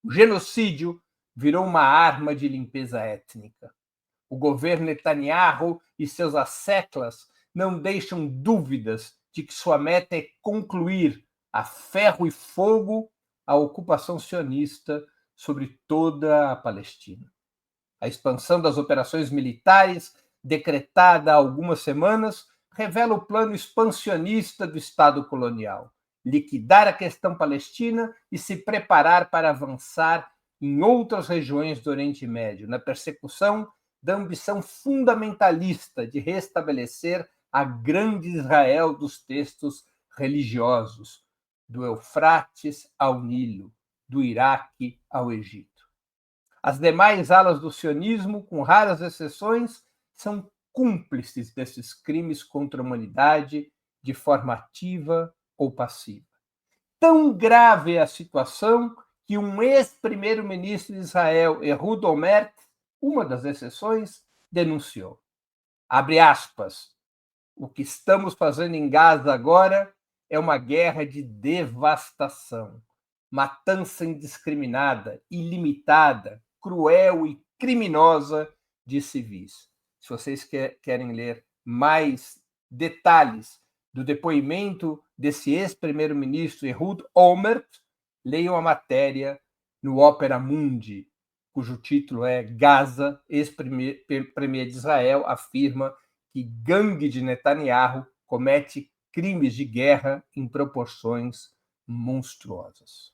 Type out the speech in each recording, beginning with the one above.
O genocídio virou uma arma de limpeza étnica. O governo Netanyahu e seus asseclas não deixam dúvidas de que sua meta é concluir a ferro e fogo a ocupação sionista sobre toda a Palestina. A expansão das operações militares, decretada há algumas semanas, revela o plano expansionista do Estado colonial: liquidar a questão palestina e se preparar para avançar em outras regiões do Oriente Médio, na persecução da ambição fundamentalista de restabelecer a grande Israel dos textos religiosos, do Eufrates ao Nilo, do Iraque ao Egito. As demais alas do sionismo, com raras exceções, são cúmplices desses crimes contra a humanidade de forma ativa ou passiva. Tão grave é a situação que um ex-primeiro-ministro de Israel, Ehud Olmert, uma das exceções, denunciou. Abre aspas. O que estamos fazendo em Gaza agora é uma guerra de devastação, matança indiscriminada, ilimitada, cruel e criminosa de civis. Se vocês querem ler mais detalhes do depoimento desse ex-primeiro-ministro Ehud Olmert, leiam a matéria no Opera Mundi, cujo título é Gaza, ex-premier de Israel afirma que gangue de Netanyahu comete crimes de guerra em proporções monstruosas.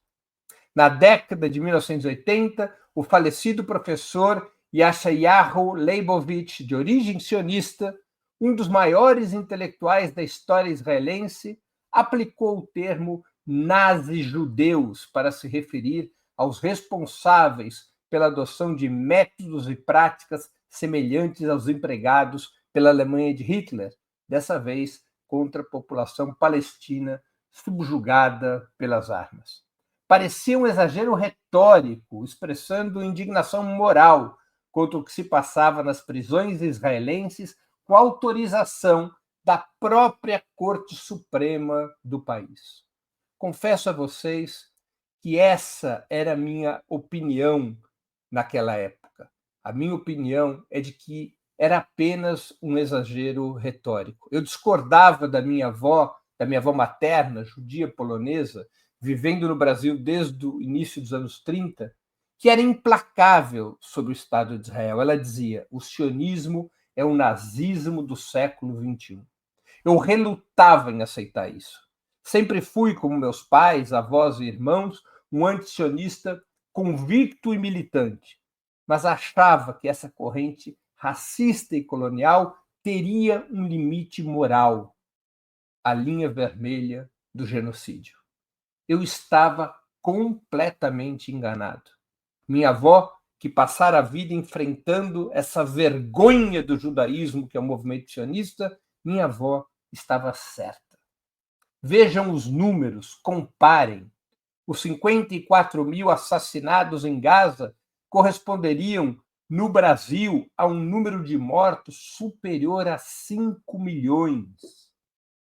Na década de 1980, o falecido professor Yeshayahu Leibovitch, de origem sionista, um dos maiores intelectuais da história israelense, aplicou o termo nazi-judeus para se referir aos responsáveis pela adoção de métodos e práticas semelhantes aos empregados pela Alemanha de Hitler, dessa vez contra a população palestina subjugada pelas armas. Parecia um exagero retórico, expressando indignação moral contra o que se passava nas prisões israelenses com autorização da própria Corte Suprema do país. Confesso a vocês que essa era a minha opinião naquela época. A minha opinião é de que era apenas um exagero retórico. Eu discordava da minha avó materna, judia polonesa, vivendo no Brasil desde o início dos anos 30, que era implacável sobre o Estado de Israel. Ela dizia: o sionismo é o nazismo do século XXI. Eu relutava em aceitar isso. Sempre fui, como meus pais, avós e irmãos, um antisionista convicto e militante, mas achava que essa corrente racista e colonial teria um limite moral, a linha vermelha do genocídio. Eu estava completamente enganado. Minha avó, que passara a vida enfrentando essa vergonha do judaísmo, que é o movimento sionista, minha avó estava certa. Vejam os números, comparem. Os 54 mil assassinados em Gaza corresponderiam, no Brasil, a um número de mortos superior a 5 milhões.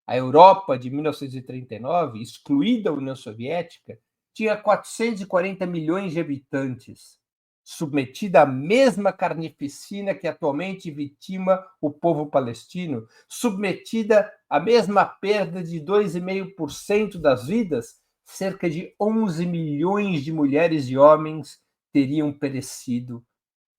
A Europa de 1939, excluída a União Soviética, tinha 440 milhões de habitantes, submetida à mesma carnificina que atualmente vitima o povo palestino, submetida à mesma perda de 2,5% das vidas, cerca de 11 milhões de mulheres e homens teriam perecido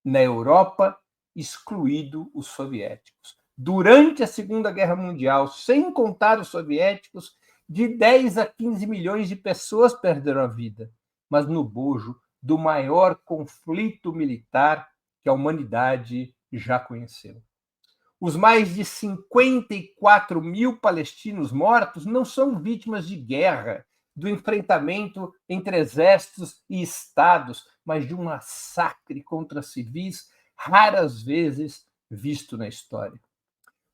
na Europa, excluído os soviéticos. Durante a Segunda Guerra Mundial, sem contar os soviéticos, de 10 a 15 milhões de pessoas perderam a vida, mas no bojo do maior conflito militar que a humanidade já conheceu. Os mais de 54 mil palestinos mortos não são vítimas de guerra, do enfrentamento entre exércitos e estados, mas de um massacre contra civis raras vezes visto na história.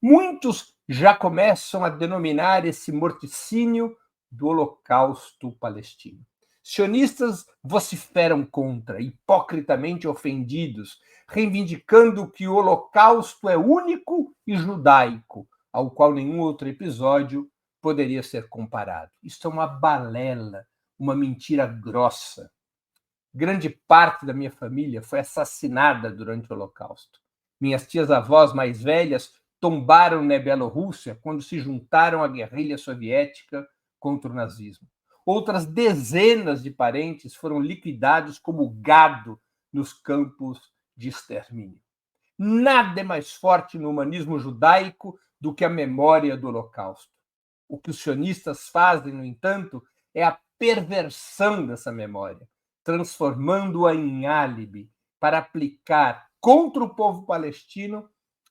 Muitos já começam a denominar esse morticínio do Holocausto palestino. Sionistas vociferam contra, hipocritamente ofendidos, reivindicando que o Holocausto é único e judaico, ao qual nenhum outro episódio poderia ser comparado. Isso é uma balela, uma mentira grossa. Grande parte da minha família foi assassinada durante o Holocausto. Minhas tias-avós mais velhas tombaram na Bielorrússia quando se juntaram à guerrilha soviética contra o nazismo. Outras dezenas de parentes foram liquidados como gado nos campos de extermínio. Nada é mais forte no humanismo judaico do que a memória do Holocausto. O que os sionistas fazem, no entanto, é a perversão dessa memória, transformando-a em álibi para aplicar contra o povo palestino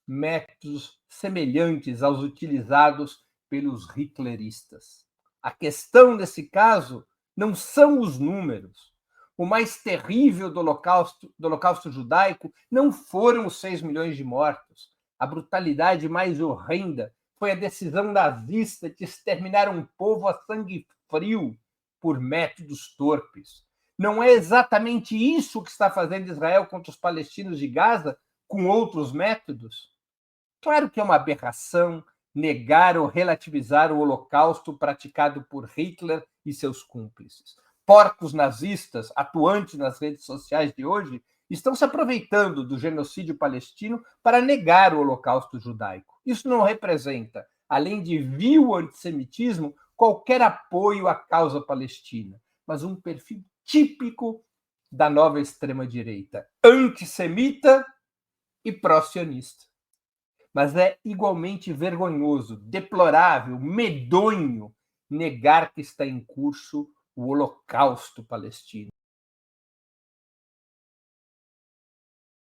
métodos semelhantes aos utilizados pelos hitleristas. A questão nesse caso não são os números. O mais terrível do Holocausto judaico não foram os 6 milhões de mortos. A brutalidade mais horrenda foi a decisão nazista de exterminar um povo a sangue frio por métodos torpes. Não é exatamente isso que está fazendo Israel contra os palestinos de Gaza com outros métodos? Claro que é uma aberração negar ou relativizar o Holocausto praticado por Hitler e seus cúmplices. Porcos nazistas atuantes nas redes sociais de hoje estão se aproveitando do genocídio palestino para negar o Holocausto judaico. Isso não representa, além de vil antissemitismo, qualquer apoio à causa palestina, mas um perfil típico da nova extrema-direita, antissemita e pró-sionista. Mas é igualmente vergonhoso, deplorável, medonho negar que está em curso o Holocausto palestino.